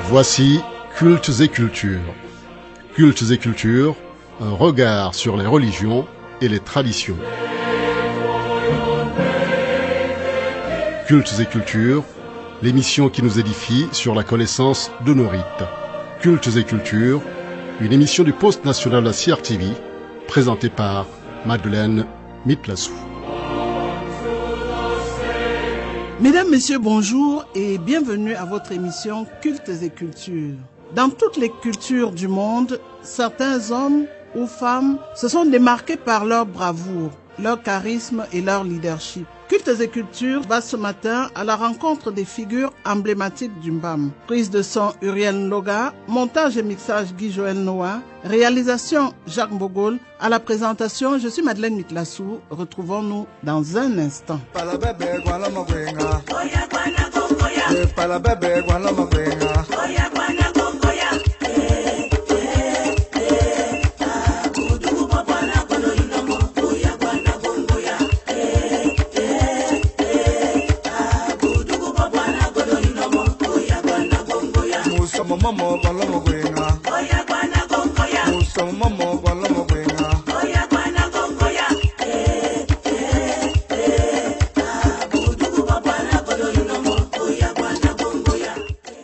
Voici Cultes et Cultures. Cultes et Cultures, un regard sur les religions et les traditions. Cultes et Cultures, l'émission qui nous édifie sur la connaissance de nos rites. Cultes et Cultures, une émission du Poste national de la CRTV, présentée par Madeleine Mitlassou. Mesdames, Messieurs, bonjour et bienvenue à votre émission Cultes et Cultures. Dans toutes les cultures du monde, certains hommes ou femmes se sont démarqués par leur bravoure, leur charisme et leur leadership. Cultes et Cultures va ce matin à la rencontre des figures emblématiques du Mbam. Prise de son Uriel Loga, montage et mixage Guy-Joël Noah, réalisation Jacques Mbogol. À la présentation, je suis Madeleine Mitlassou. Retrouvons-nous dans un instant.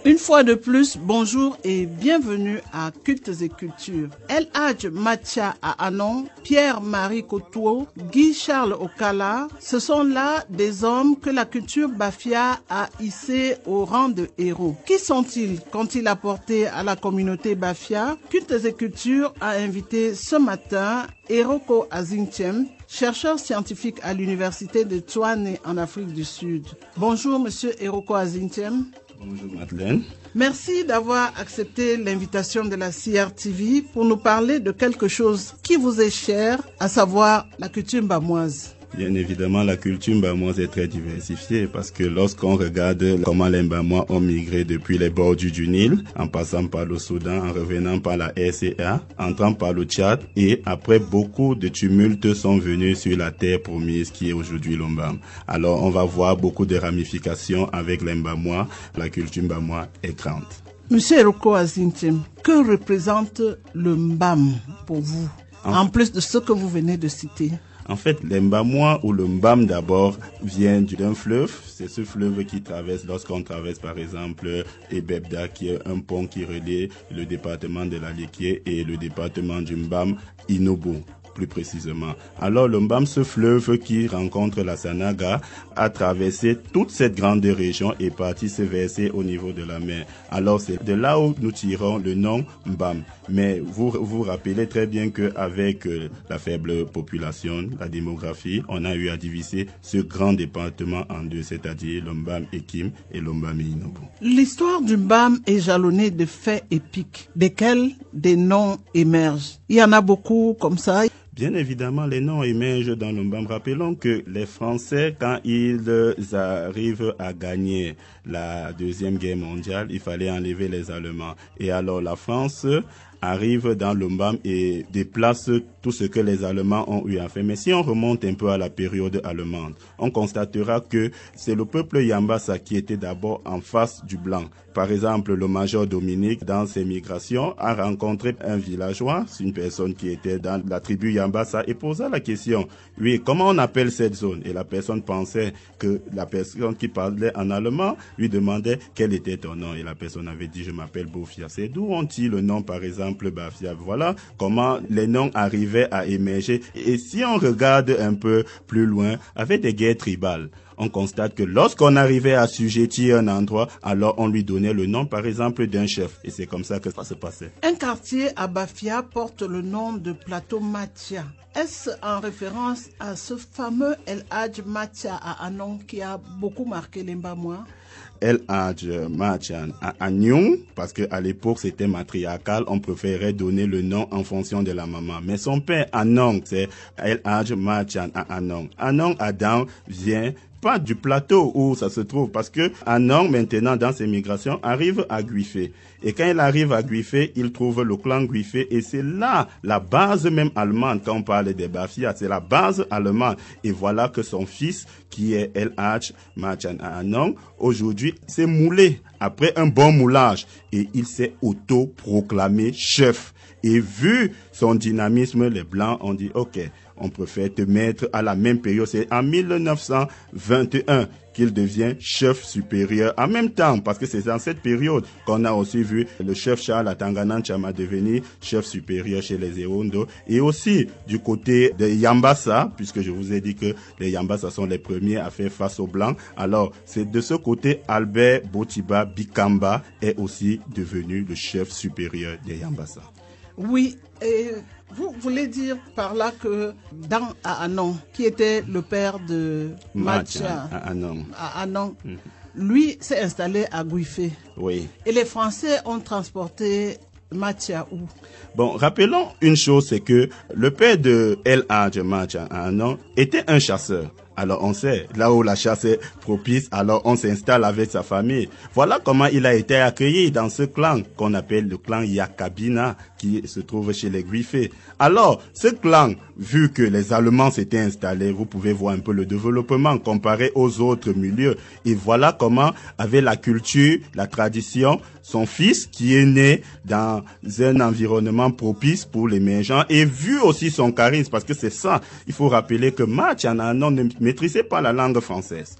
Une fois de plus, bonjour et bienvenue à Cultes et Cultures. El Hadj Mathia à Anon, Pierre-Marie Kotouo, Guy-Charles Okala, ce sont là des hommes que la culture Bafia a hissés au rang de héros. Qui sont-ils? Qu'ont-ils apporté à la communauté Bafia? Cultes et Cultures a invité ce matin Eroko Azintiem, chercheur scientifique à l'université de Tshwane en Afrique du Sud. Bonjour monsieur Eroko Azintiem. Bonjour Madeleine. Merci d'avoir accepté l'invitation de la CRTV pour nous parler de quelque chose qui vous est cher, à savoir la culture mbamoise. Bien évidemment, la culture mbamoise est très diversifiée parce que lorsqu'on regarde comment les Mbamois ont migré depuis les bordures du Nil, en passant par le Soudan, en revenant par la RCA, entrant par le Tchad, et après beaucoup de tumultes sont venus sur la terre promise qui est aujourd'hui le Mbam. Alors on va voir beaucoup de ramifications avec les Mbamois. La culture mbamois est grande. Monsieur Eroko Azintiem, que représente le Mbam pour vous, en plus de ce que vous venez de citer? En fait, les Mbamois ou le Mbam d'abord vient d'un fleuve. C'est ce fleuve qui traverse lorsqu'on traverse par exemple Ebebda qui est un pont qui relie le département de la Léquier et le département du Mbam, Inobo plus précisément. Alors le Mbam, ce fleuve qui rencontre la Sanaga, a traversé toute cette grande région et parti se verser au niveau de la mer. Alors c'est de là où nous tirons le nom Mbam. Mais vous vous rappelez très bien qu'avec la faible population, la démographie, on a eu à diviser ce grand département en deux, c'est-à-dire le Mbam Ekim et le Mbam Inobo. L'histoire du Mbam est jalonnée de faits épiques, desquels des noms émergent. Il y en a beaucoup comme ça. Bien évidemment, les noms émergent dans le Mbam. Rappelons que les Français, quand ils arrivent à gagner la Deuxième Guerre mondiale, il fallait enlever les Allemands. Et alors la France arrive dans le Mbam et déplace tout ce que les Allemands ont eu à faire. Mais si on remonte un peu à la période allemande, on constatera que c'est le peuple Yambassa qui était d'abord en face du blanc. Par exemple, le major Dominique, dans ses migrations, a rencontré un villageois, une personne qui était dans la tribu Yambassa, et posa la question, oui, comment on appelle cette zone? Et la personne pensait que la personne qui parlait en allemand lui demandait quel était ton nom. Et la personne avait dit, je m'appelle Bofia. C'est d'où ont-ils le nom, par exemple, Bafia? Voilà comment les noms arrivaient à émerger. Et si on regarde un peu plus loin, avec des guerres tribales, on constate que lorsqu'on arrivait à assujettir un endroit, alors on lui donnait le nom, par exemple, d'un chef. Et c'est comme ça que ça se passait. Un quartier à Bafia porte le nom de Plateau Mathia. Est-ce en référence à ce fameux El Hadj Mathia à Anon qui a beaucoup marqué les Mbamois? El Hadj Mathia à Agnon, parce qu'à l'époque c'était matriarcal, on préférait donner le nom en fonction de la maman. Mais son père Anon, c'est El Hadj Mathia à Anon. Anon Adam vient pas du plateau où ça se trouve, parce que Anon, maintenant, dans ses migrations, arrive à Guifé. Et quand il arrive à Guifé, il trouve le clan Guifé, et c'est là la base même allemande. Quand on parle des Bafia, c'est la base allemande. Et voilà que son fils, qui est El Hadj Mathia Anon, aujourd'hui, s'est moulé après un bon moulage. Et il s'est auto-proclamé chef. Et vu son dynamisme, les Blancs ont dit, OK, on préfère te mettre à la même période. C'est en 1921 qu'il devient chef supérieur. En même temps, parce que c'est dans cette période qu'on a aussi vu le chef Charles Atangana Nchama devenir chef supérieur chez les Ewondo. Et aussi du côté des Yambassa, puisque je vous ai dit que les Yambassa sont les premiers à faire face aux Blancs. Alors, c'est de ce côté, Albert Botiba Bikamba est aussi devenu le chef supérieur des Yambassa. Oui, et vous voulez dire par là que dans Aanon, qui était le père de Macha, Aanon, lui s'est installé à Guifé. Oui. Et les Français ont transporté Macha où? Bon, rappelons une chose, c'est que le père de El Hadj Macha Aanon était un chasseur. Alors on sait, là où la chasse est propice, alors on s'installe avec sa famille. Voilà comment il a été accueilli dans ce clan qu'on appelle le clan Yakabina, qui se trouve chez les Guifé. Alors, ce clan, vu que les Allemands s'étaient installés, vous pouvez voir un peu le développement comparé aux autres milieux. Et voilà comment, avec la culture, la tradition, son fils qui est né dans un environnement propice pour l'émergence et vu aussi son charisme, parce que c'est ça, il faut rappeler que Macha Aanon ne maîtrisait pas la langue française.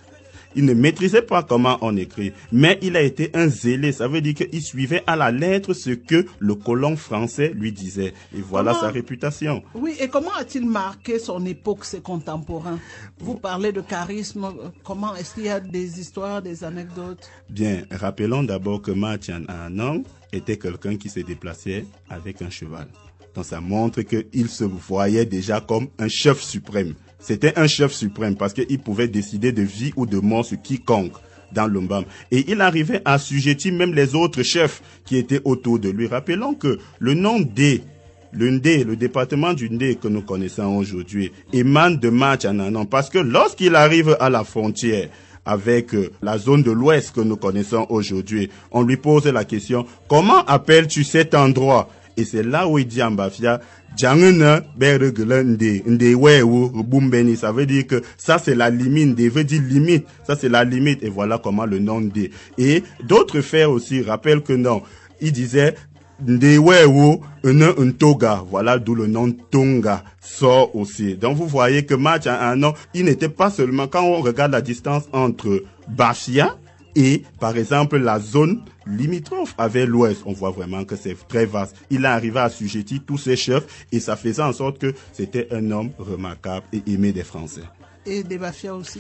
Il ne maîtrisait pas comment on écrit, mais il a été un zélé. Ça veut dire qu'il suivait à la lettre ce que le colon français lui disait. Et voilà sa réputation. Oui, et comment a-t-il marqué son époque, ses contemporains? Vous parlez de charisme, comment est-ce qu'il y a des histoires, des anecdotes? Bien, rappelons d'abord que Macha Aanon était quelqu'un qui se déplaçait avec un cheval. Donc ça montre qu'il se voyait déjà comme un chef suprême. C'était un chef suprême parce qu'il pouvait décider de vie ou de mort sur quiconque dans l'Umbam. Et il arrivait à assujettir même les autres chefs qui étaient autour de lui. Rappelons que le nom D, le département du Ndé que nous connaissons aujourd'hui, émane de Macha Aanon parce que lorsqu'il arrive à la frontière avec la zone de l'Ouest que nous connaissons aujourd'hui, on lui pose la question, comment appelles-tu cet endroit? Et c'est là où il dit en Bafia, ça veut dire que ça c'est la limite, veut dire limite, ça c'est la limite, et voilà comment le nom D. Et d'autres frères aussi rappellent que non, il disait Toga, voilà d'où le nom Tonga sort aussi. Donc vous voyez que Macha Aanon, il n'était pas seulement, quand on regarde la distance entre Bafia et, par exemple, la zone limitrophe avec l'Ouest, on voit vraiment que c'est très vaste. Il a arrivé à assujettir tous ses chefs et ça faisait en sorte que c'était un homme remarquable et aimé des Français. Et des Bafia aussi?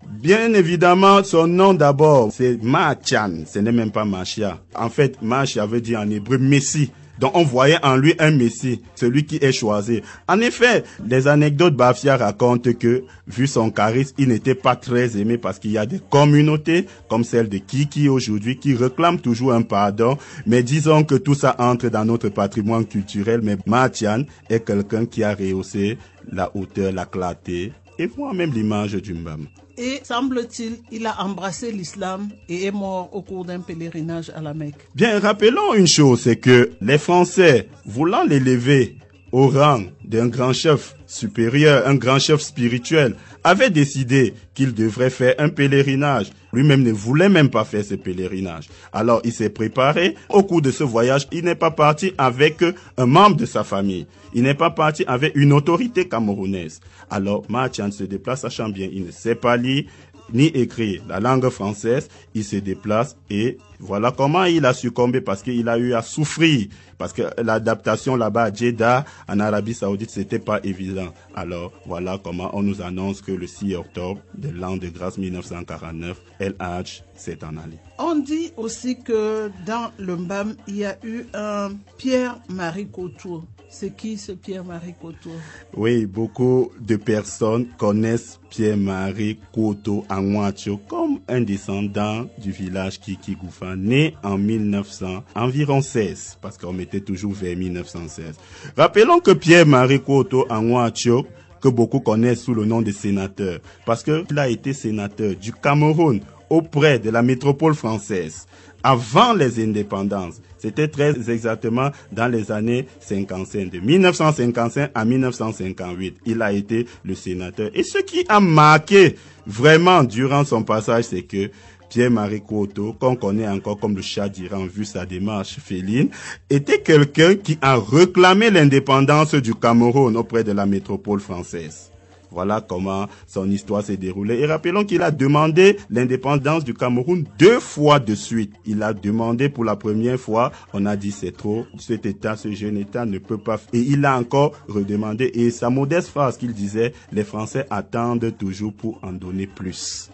Bien évidemment, son nom d'abord, c'est Machan, ce n'est même pas Machia. En fait, Machia veut dire en hébreu Messie. Donc on voyait en lui un Messie, celui qui est choisi. En effet, les anecdotes Bafia racontent que, vu son charisme, il n'était pas très aimé parce qu'il y a des communautés, comme celle de Kiki aujourd'hui, qui réclament toujours un pardon. Mais disons que tout ça entre dans notre patrimoine culturel. Mais Machan est quelqu'un qui a rehaussé la hauteur, la clarté et voire même l'image du Mbam. Et semble-t-il, il a embrassé l'islam et est mort au cours d'un pèlerinage à la Mecque. Bien, rappelons une chose, c'est que les Français, voulant l'élever au rang d'un grand chef supérieur, un grand chef spirituel, avaient décidé qu'il devrait faire un pèlerinage. Lui-même ne voulait même pas faire ce pèlerinage. Alors, il s'est préparé. Au cours de ce voyage, il n'est pas parti avec un membre de sa famille. Il n'est pas parti avec une autorité camerounaise. Alors, Machan se déplace à Chambien. Il ne sait pas lire ni écrire la langue française. Il se déplace et voilà comment il a succombé parce qu'il a eu à souffrir. Parce que l'adaptation là-bas à Jeddah, en Arabie Saoudite, c'était pas évident. Alors, voilà comment on nous annonce que le 6 octobre de l'an de grâce 1949, El Hadj s'est en allé. On dit aussi que dans le Mbam, il y a eu un Pierre-Marie Couture. C'est qui ce Pierre-Marie Couture? Oui, beaucoup de personnes connaissent Pierre-Marie Couture Anwacho comme un descendant du village Kiki-Goufa, né en 1900, environ 16, parce qu'on mettait toujours vers 1916. Rappelons que Pierre-Marie Couture Anwacho, que beaucoup connaissent sous le nom de sénateur, parce qu'il a été sénateur du Cameroun auprès de la métropole française. Avant les indépendances, c'était très exactement dans les années 55, de 1955 à 1958. Il a été le sénateur. Et ce qui a marqué vraiment durant son passage, c'est que Pierre-Marie Couto, qu'on connaît encore comme le Shah d'Iran vu sa démarche féline, était quelqu'un qui a réclamé l'indépendance du Cameroun auprès de la métropole française. Voilà comment son histoire s'est déroulée. Et rappelons qu'il a demandé l'indépendance du Cameroun 2 fois de suite. Il a demandé pour la première fois, on a dit c'est trop, cet État, ce jeune État ne peut pas. Et il a encore redemandé. Et sa modeste phrase qu'il disait, les Français attendent toujours pour en donner plus.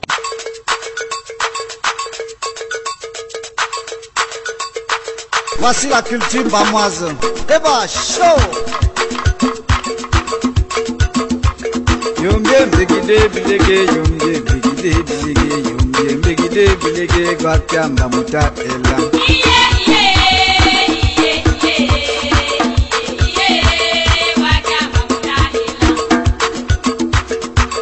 Voici la culture bamoise. Débat chaud. Yombie mbigide bilege, yombie mbigide bilege, yombie mbigide bilege, gwakamba muta ela.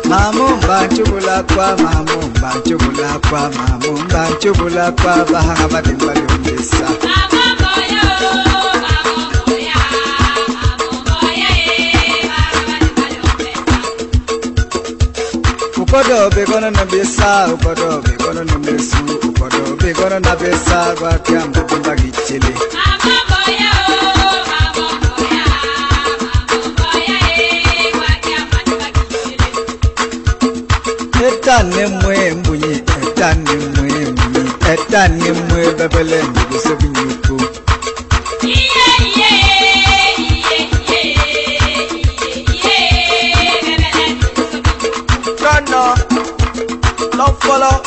Mamumba chubula kwa, mamumba chubula kwa, mamumba chubula kwa, bahanga badimba yombisa. Ukodo begono na besa, ukodo begono na mesu, ukodo begono na besa, kwa kiambo bimba gichele. Etane mwe mbunyi, etane mwe mbunyi, etane mwe bebele mbuse binyuku. No, love follow,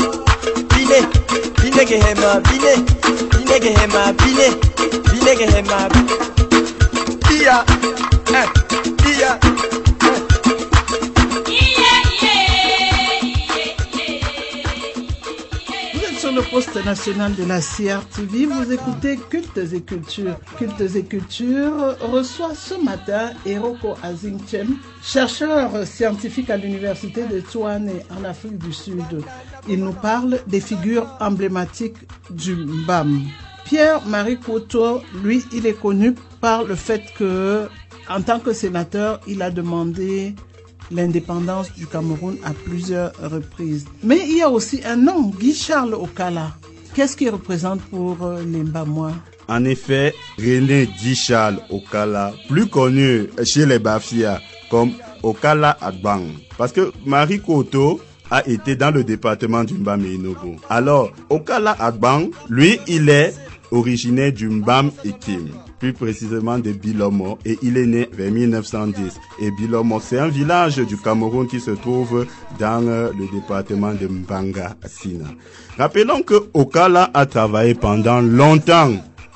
bine, bine gehema, bine gehema, bine gehema, iya, iya. Vous êtes sur le poste national de la CRTV, vous écoutez Cultes et Cultures. Cultes et Cultures reçoit ce matin Eroko Azingchem, chercheur scientifique à l'université de Tshwane en Afrique du Sud. Il nous parle des figures emblématiques du Mbam. Pierre-Marie Couto, lui, il est connu par le fait que, en tant que sénateur, il a demandé l'indépendance du Cameroun à plusieurs reprises. Mais il y a aussi un nom, Guy-Charles Okala. Qu'est-ce qu'il représente pour les Mbamois? En effet, René Guy-Charles Okala, plus connu chez les Bafia comme Okala Agbang. Parce que Marie Couto a été dans le département du Mbam et Inogo. Alors, Okala Agbang, lui, il est originaire du Mbam et Kim, plus précisément de Bilomo, et il est né vers 1910. Et Bilomo, c'est un village du Cameroun qui se trouve dans le département de Mbanga Sina. Rappelons que Okala a travaillé pendant longtemps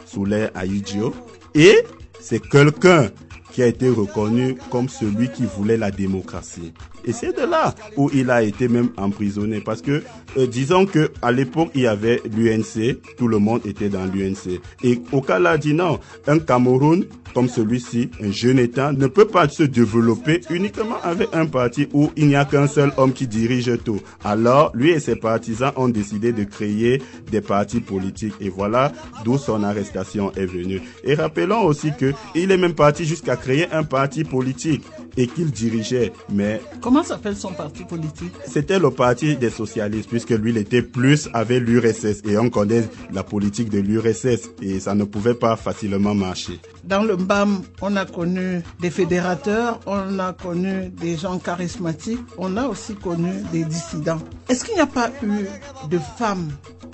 sous l'ère Ahidjo, et c'est quelqu'un qui a été reconnu comme celui qui voulait la démocratie. Et c'est de là où il a été même emprisonné. Parce que, disons que à l'époque, il y avait l'UNC. Tout le monde était dans l'UNC. Et Okala dit non, un Cameroun comme celui-ci, un jeune État, ne peut pas se développer uniquement avec un parti où il n'y a qu'un seul homme qui dirige tout. Alors, lui et ses partisans ont décidé de créer des partis politiques. Et voilà d'où son arrestation est venue. Et rappelons aussi qu'il est même parti jusqu'à créer un parti politique et qu'il dirigeait. Mais comment s'appelle son parti politique? C'était le parti des socialistes, puisque lui, il était plus avec l'URSS. Et on connaît la politique de l'URSS et ça ne pouvait pas facilement marcher. Dans le Mbam, on a connu des fédérateurs, on a connu des gens charismatiques, on a aussi connu des dissidents. Est-ce qu'il n'y a pas eu de femmes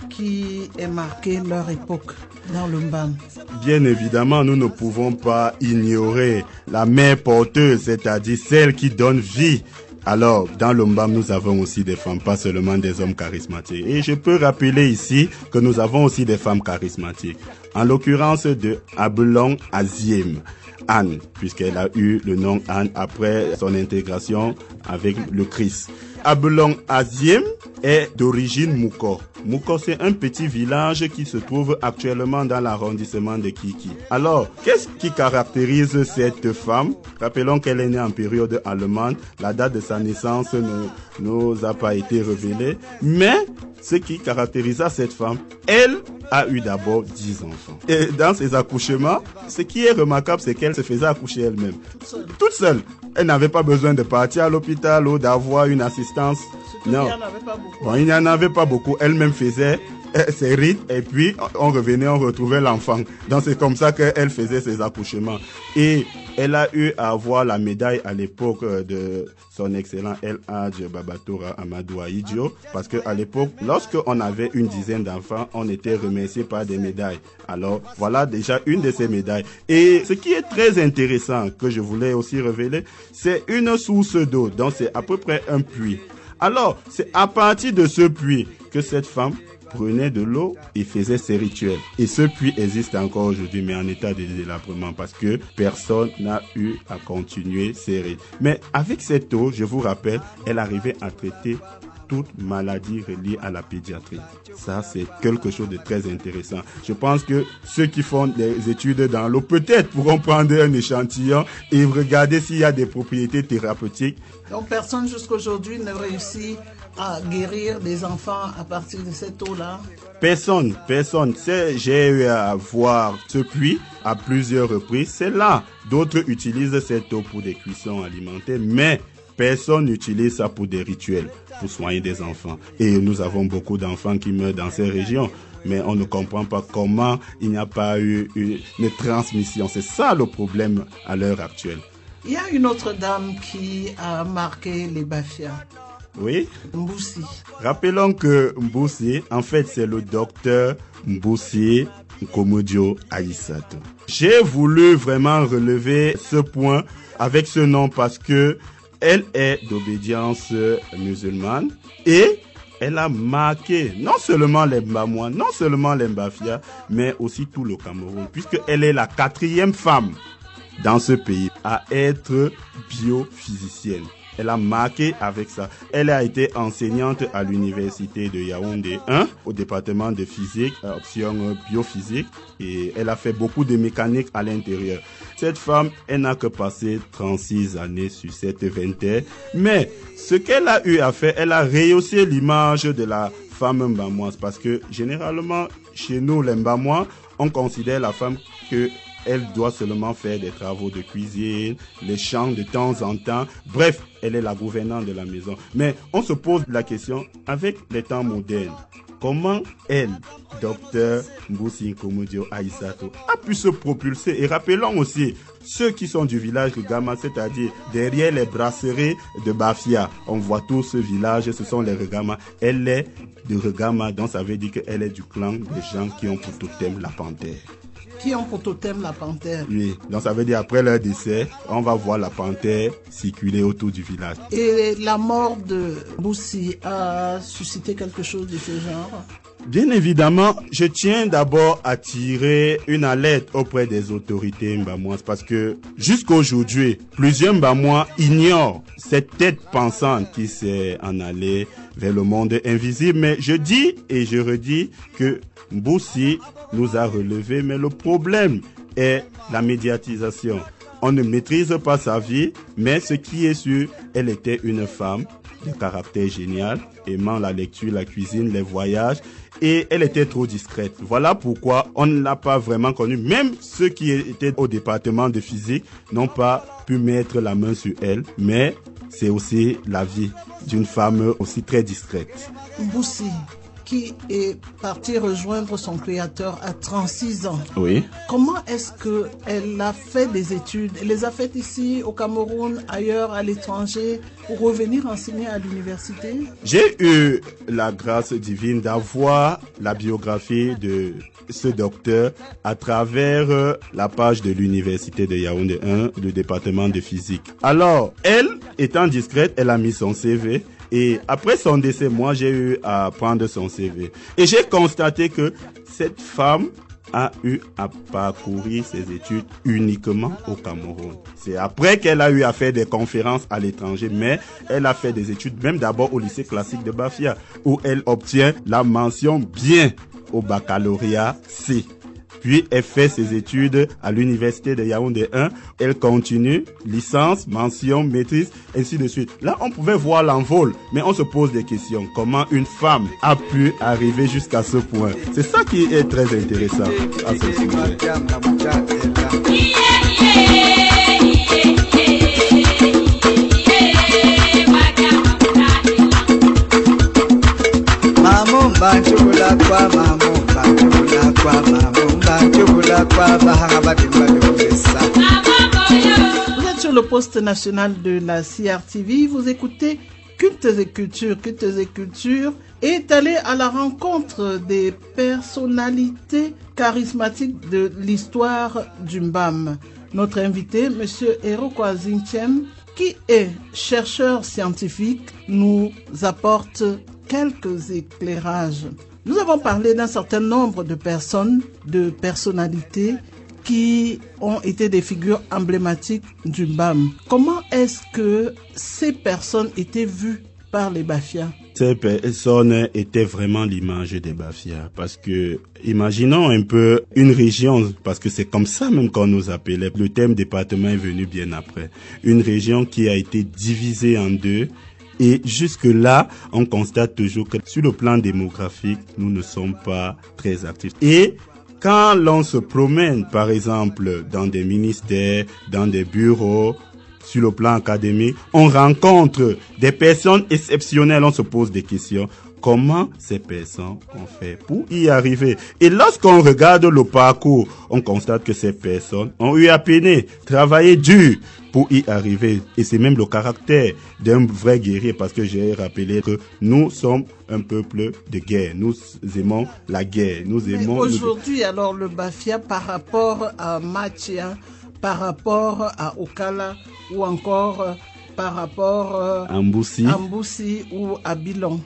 qui aient marqué leur époque dans le Mbam? Bien évidemment, nous ne pouvons pas ignorer la mère porteuse, c'est-à-dire celle qui donne vie. Alors, dans le Mbam, nous avons aussi des femmes, pas seulement des hommes charismatiques. Et je peux rappeler ici que nous avons aussi des femmes charismatiques. En l'occurrence de Abelong Aziem, Anne, puisqu'elle a eu le nom Anne après son intégration avec le Christ. Abelong Aziem est d'origine Mouko. Mouko, c'est un petit village qui se trouve actuellement dans l'arrondissement de Kiki. Alors, qu'est-ce qui caractérise cette femme? Rappelons qu'elle est née en période allemande. La date de sa naissance ne nous a pas été révélée. Mais ce qui caractérisa cette femme, elle a eu d'abord 10 enfants. Et dans ses accouchements, ce qui est remarquable, c'est qu'elle se faisait accoucher elle-même. Toute seule. Elle n'avait pas besoin de partir à l'hôpital ou d'avoir une assistance. Non. Il n'y en avait pas beaucoup. Bon, il n'y en avait pas beaucoup. Elle-même faisait ses rites et puis on revenait, on retrouvait l'enfant. Donc c'est comme ça qu'elle faisait ses accouchements. Et elle a eu à avoir la médaille à l'époque de son excellent El Hadj Babatora Amadou Ahidjo, parce qu'à l'époque, lorsqu'on avait une dizaine d'enfants, on était remercié par des médailles. Alors voilà déjà une de ces médailles. Et ce qui est très intéressant que je voulais aussi révéler, c'est une source d'eau. Donc c'est à peu près un puits. Alors c'est à partir de ce puits que cette femme prenait de l'eau et faisait ses rituels. Et ce puits existe encore aujourd'hui, mais en état de délabrement, parce que personne n'a eu à continuer ses rites. Mais avec cette eau, je vous rappelle, elle arrivait à traiter toute maladie reliée à la pédiatrie. Ça, c'est quelque chose de très intéressant. Je pense que ceux qui font des études dans l'eau, peut-être pourront prendre un échantillon et regarder s'il y a des propriétés thérapeutiques. Donc, personne jusqu'aujourd'hui ne réussit à guérir des enfants à partir de cette eau-là? Personne. J'ai eu à voir ce puits à plusieurs reprises. C'est là. D'autres utilisent cette eau pour des cuissons alimentaires, mais personne n'utilise ça pour des rituels, pour soigner des enfants. Et nous avons beaucoup d'enfants qui meurent dans ces régions. Mais on ne comprend pas comment il n'y a pas eu une transmission. C'est ça le problème à l'heure actuelle. Il y a une autre dame qui a marqué les Bafia. Oui. Mboussi. Rappelons que Mboussi, en fait, c'est le docteur Mboussi Nkomodio Aïssatou. J'ai voulu vraiment relever ce point avec ce nom parce que elle est d'obédience musulmane et elle a marqué non seulement les Mbamouans, non seulement les Mbafia, mais aussi tout le Cameroun, puisqu'elle est la 4e femme dans ce pays à être biophysicienne. Elle a marqué avec ça. Elle a été enseignante à l'université de Yaoundé 1, au département de physique, option biophysique, et elle a fait beaucoup de mécanique à l'intérieur. Cette femme, elle n'a que passé 36 années sur cette vingtaine, mais ce qu'elle a eu à faire, elle a rehaussé l'image de la femme mbamoise, parce que généralement, chez nous, les Mbamois, on considère la femme que elle doit seulement faire des travaux de cuisine, les champs de temps en temps. Bref, elle est la gouvernante de la maison. Mais on se pose la question, avec les temps modernes, comment elle, docteur Mboussi Nkomodio Aïssatou, a pu se propulser? Et rappelons aussi, ceux qui sont du village de Regama, c'est-à-dire derrière les brasseries de Bafia, on voit tout ce village, ce sont les Regama. Elle est de Regama, donc ça veut dire qu'elle est du clan des gens qui ont pour totem la panthère. Qui ont pour totem la panthère. Oui, donc ça veut dire après leur décès, on va voir la panthère circuler autour du village. Et la mort de Mboussi a suscité quelque chose de ce genre? Bien évidemment, je tiens d'abord à tirer une alerte auprès des autorités mbamoises parce que jusqu'aujourd'hui, plusieurs Mbamois ignorent cette tête pensante qui s'est en allée vers le monde invisible. Mais je dis et je redis que Mboussi nous a relevé, mais le problème est la médiatisation. On ne maîtrise pas sa vie, mais ce qui est sûr, elle était une femme de caractère génial, aimant la lecture, la cuisine, les voyages, et elle était trop discrète. Voilà pourquoi on ne l'a pas vraiment connue. Même ceux qui étaient au département de physique n'ont pas pu mettre la main sur elle, mais c'est aussi la vie d'une femme aussi très discrète. Mboussi, qui est parti rejoindre son créateur à 36 ans. Oui. Comment est-ce qu'elle a fait des études? Elle les a faites ici, au Cameroun, ailleurs, à l'étranger, pour revenir enseigner à l'université? J'ai eu la grâce divine d'avoir la biographie de ce docteur à travers la page de l'université de Yaoundé 1, du département de physique. Alors, elle, étant discrète, elle a mis son CV. Et après son décès, moi, j'ai eu à prendre son CV. Et j'ai constaté que cette femme a eu à parcourir ses études uniquement au Cameroun. C'est après qu'elle a eu à faire des conférences à l'étranger, mais elle a fait des études même d'abord au lycée classique de Bafia, où elle obtient la mention bien au baccalauréat C. Puis elle fait ses études à l'université de Yaoundé 1. Elle continue, licence, mention, maîtrise, ainsi de suite. Là, on pouvait voir l'envol, mais on se pose des questions. Comment une femme a pu arriver jusqu'à ce point? C'est ça qui est très intéressant à ce sujet. kwa mamumba chubula kwa mamumba chubula kwa bahanga badimba lesa. Vous êtes sur le poste national de la CRTV, vous écoutez Cultes et Cultures. Cultes et Cultures est allé à la rencontre des personnalités charismatiques de l'histoire du Mbam. Notre invité, M. Eroko Azinchem, qui est chercheur scientifique, nous apporte quelques éclairages. Nous avons parlé d'un certain nombre de personnes, de personnalités qui ont été des figures emblématiques du Mbam. Comment est-ce que ces personnes étaient vues par les Bafias? Ces personnes étaient vraiment l'image des Bafias parce que, imaginons un peu une région, parce que c'est comme ça même qu'on nous appelait. Le terme département est venu bien après. Une région qui a été divisée en deux. Et jusque-là, on constate toujours que sur le plan démographique, nous ne sommes pas très actifs. Et quand l'on se promène, par exemple, dans des ministères, dans des bureaux, sur le plan académique, on rencontre des personnes exceptionnelles, on se pose des questions. Comment ces personnes ont fait pour y arriver? Et lorsqu'on regarde le parcours, on constate que ces personnes ont eu à peiner, travaillé dur pour y arriver. Et c'est même le caractère d'un vrai guerrier, parce que j'ai rappelé que nous sommes un peuple de guerre. Nous aimons la guerre. Nous aimons. Aujourd'hui, alors, le Bafia par rapport à Matia, par rapport à Okala, ou encore par rapport à Mboussi ou à Bilon.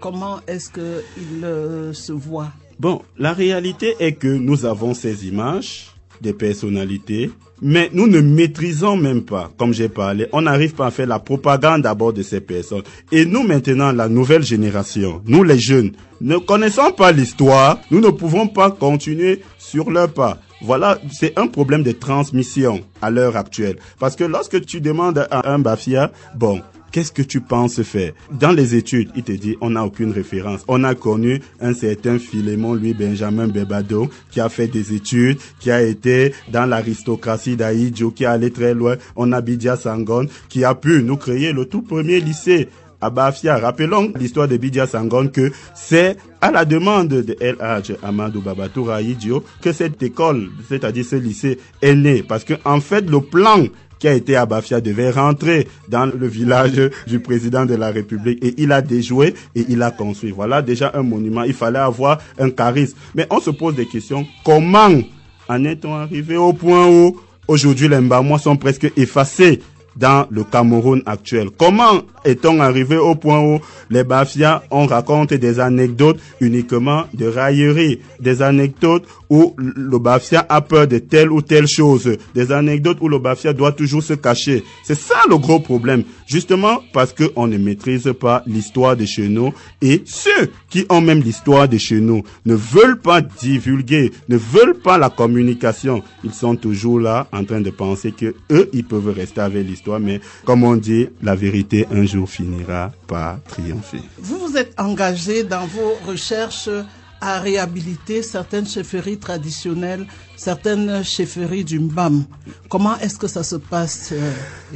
Comment est-ce qu'il se voit? Bon, la réalité est que nous avons ces images des personnalités, mais nous ne maîtrisons même pas, comme j'ai parlé, on n'arrive pas à faire la propagande d'abord de ces personnes. Et nous maintenant, la nouvelle génération, nous les jeunes, ne connaissons pas l'histoire, nous ne pouvons pas continuer sur leur pas. Voilà, c'est un problème de transmission à l'heure actuelle. Parce que lorsque tu demandes à un Bafia, bon, qu'est-ce que tu penses faire? Dans les études, il te dit, on n'a aucune référence. On a connu un certain Philémon Louis-Benjamin Bebado, qui a fait des études, qui a été dans l'aristocratie d'Aïdjo, qui est allé très loin. On a Bidia Sangon, qui a pu nous créer le tout premier lycée à Bafia. Rappelons l'histoire de Bidia Sangon, que c'est à la demande de El Hadj Amadou Babatour Aïdjo que cette école, c'est-à-dire ce lycée, est né. Parce que, en fait, le plan qui a été à Bafia devait rentrer dans le village du président de la République, et il a déjoué et il a construit. Voilà déjà un monument. Il fallait avoir un charisme. Mais on se pose des questions. Comment en est-on arrivé au point où aujourd'hui les Mbamois sont presque effacés dans le Cameroun actuel? Comment est-on arrivé au point où les Bafias, on raconte des anecdotes uniquement de raillerie, des anecdotes où le Bafia a peur de telle ou telle chose, des anecdotes où le Bafia doit toujours se cacher? C'est ça le gros problème. Justement parce qu'on ne maîtrise pas l'histoire de chez nous, et ceux qui ont même l'histoire de chez nous ne veulent pas divulguer, ne veulent pas la communication. Ils sont toujours là en train de penser que eux, ils peuvent rester avec l'histoire, mais comme on dit, la vérité un jour finira par triompher. Vous vous êtes engagé dans vos recherches à réhabiliter certaines chefferies traditionnelles, certaines chefferies du Mbam. Comment est-ce que ça se passe,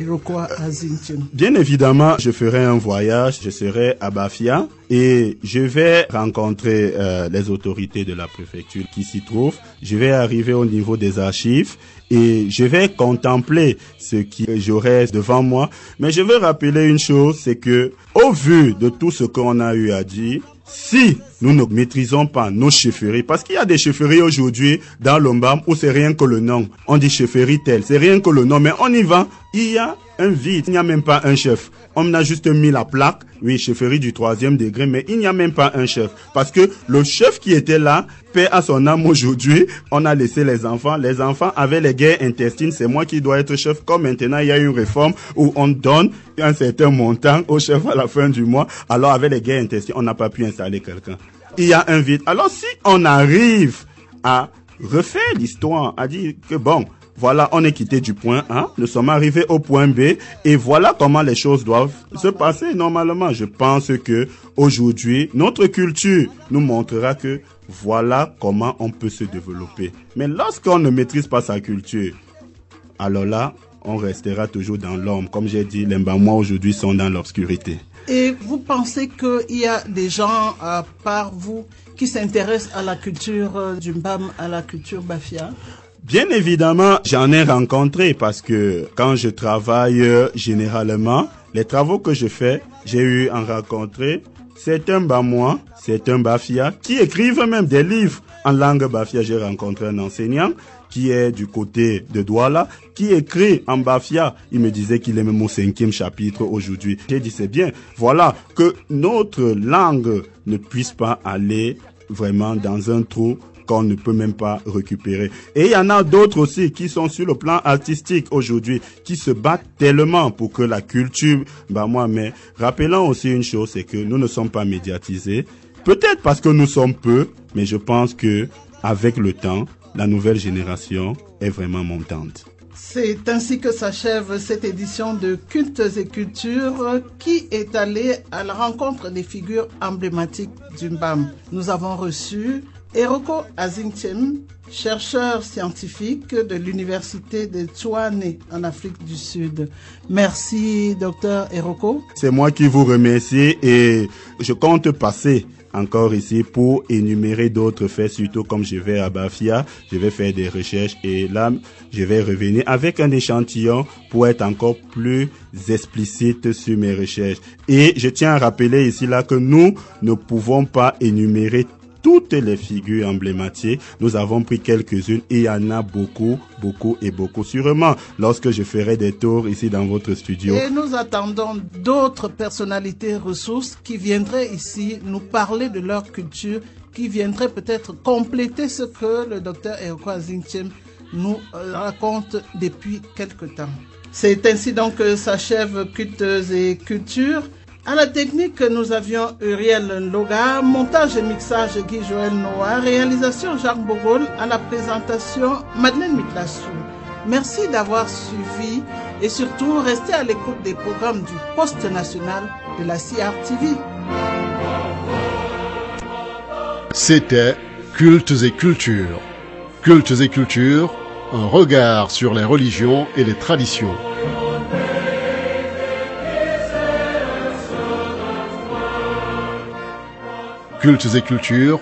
Eroko Azinchem? Bien évidemment, je ferai un voyage, je serai à Bafia et je vais rencontrer les autorités de la préfecture qui s'y trouvent. Je vais arriver au niveau des archives et je vais contempler ce qui j'aurai devant moi. Mais je veux rappeler une chose, c'est que au vu de tout ce qu'on a eu à dire, si nous ne maîtrisons pas nos chefferies, parce qu'il y a des chefferies aujourd'hui dans le Mbam où c'est rien que le nom. On dit chefferie telle, c'est rien que le nom, mais on y va, il y a un vide, il n'y a même pas un chef. On a juste mis la plaque, oui, chefferie du 3e degré, mais il n'y a même pas un chef. Parce que le chef qui était là, paix à son âme aujourd'hui, on a laissé les enfants. Les enfants avaient les guerres intestines, c'est moi qui dois être chef. Comme maintenant, il y a une réforme où on donne un certain montant au chef à la fin du mois. Alors, avec les guerres intestines, on n'a pas pu installer quelqu'un. Il y a un vide. Alors, si on arrive à refaire l'histoire, à dire que bon, voilà, on est quitté du point A, nous sommes arrivés au point B, et voilà comment les choses doivent se passer normalement. Je pense que aujourd'hui, notre culture nous montrera que voilà comment on peut se développer. Mais lorsqu'on ne maîtrise pas sa culture, alors là, on restera toujours dans l'ombre. Comme j'ai dit, les Mbamois aujourd'hui sont dans l'obscurité. Et vous pensez qu'il y a des gens, à part vous, qui s'intéressent à la culture du Mbam, à la culture Bafia? Bien évidemment, j'en ai rencontré parce que quand je travaille généralement, les travaux que je fais, j'ai eu à rencontrer certains Bamois, certains Bafia, qui écrivent même des livres en langue Bafia. J'ai rencontré un enseignant qui est du côté de Douala, qui écrit en Bafia. Il me disait qu'il est même au 5e chapitre aujourd'hui. J'ai dit c'est bien, voilà, que notre langue ne puisse pas aller vraiment dans un trou qu'on ne peut même pas récupérer. Et il y en a d'autres aussi qui sont sur le plan artistique aujourd'hui, qui se battent tellement pour que la culture, mais rappelons aussi une chose, c'est que nous ne sommes pas médiatisés. Peut-être parce que nous sommes peu, mais je pense que avec le temps, la nouvelle génération est vraiment montante. C'est ainsi que s'achève cette édition de Cultes et Cultures qui est allée à la rencontre des figures emblématiques du Mbam. Nous avons reçu Eroko Azingchem, chercheur scientifique de l'université de Tshwane en Afrique du Sud. Merci, docteur Eroko. C'est moi qui vous remercie et je compte passer encore ici pour énumérer d'autres faits, surtout comme je vais à Bafia, je vais faire des recherches et là, je vais revenir avec un échantillon pour être encore plus explicite sur mes recherches. Et je tiens à rappeler ici là que nous ne pouvons pas énumérer toutes les figures emblématiques. Nous avons pris quelques-unes et il y en a beaucoup, beaucoup et beaucoup. Sûrement, lorsque je ferai des tours ici dans votre studio. Et nous attendons d'autres personnalités ressources qui viendraient ici nous parler de leur culture, qui viendraient peut-être compléter ce que le docteur Eroko Azingchem nous raconte depuis quelque temps. C'est ainsi donc que s'achève Cultes et Cultures. À la technique, nous avions Uriel Loga, montage et mixage Guy Joël Noah, réalisation Jacques Bogol, à la présentation Madeleine Mitlassou. Merci d'avoir suivi et surtout restez à l'écoute des programmes du Poste national de la CRTV. C'était Cultes et Cultures. Cultes et Cultures, un regard sur les religions et les traditions. Cultes et Cultures,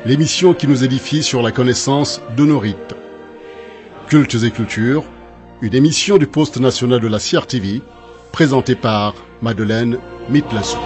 l'émission qui nous édifie sur la connaissance de nos rites. Cultes et Cultures, une émission du Poste national de la CRTV, présentée par Madeleine Mitlassou.